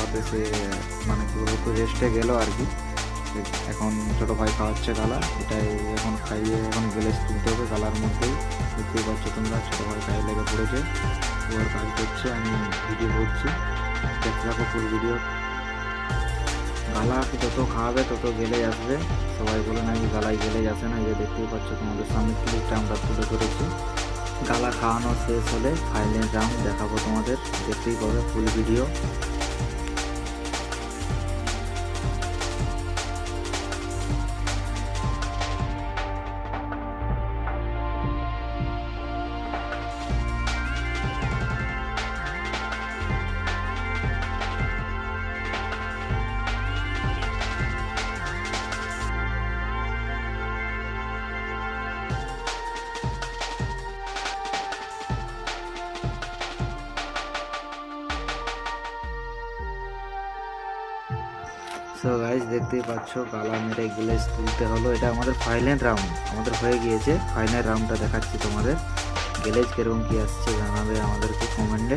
তাতে সে মানে কি বলবো একটু রেস্টে গেল আর কি। এখন ছোটো ভাই খাওয়াচ্ছে গালা, এটাই এখন খাইয়ে এখন গ্যালেজ তুলতে হবে গালার মধ্যেই। দেখতেই পাচ্ছ তোমরা, ছোটো ভাই গায়ে লেগে পড়েছে, ওর কাজ করছে, আমি ভিডিও করছি, দেখতে থাকো ফুল ভিডিও। গালাকে যত খাওয়াবে তত গেলেই আসবে, সবাই বলে নাকি গালায় গেলেই আসে না। যে দেখতেই পাচ্ছ তোমাদের সামনে ক্লিপটা আমরা তুলে ধরেছি। গালা খাওয়ানো শেষ হলে ফাইনাল রাউন্ড দেখাবো তোমাদের, দেখতেই পাবে ফুল ভিডিও। সো গাইজ দেখতেই পাচ্ছ গালা মেরে গ্যালেজ তুলতে হলো, এটা আমাদের ফাইনাল রাউন্ড আমাদের হয়ে গিয়েছে। ফাইনাল রাউন্ডটা দেখাচ্ছি তোমাদের, গ্যালেজ কিরকম কি আসছে জানাবে আমাদেরকে কমেন্টে।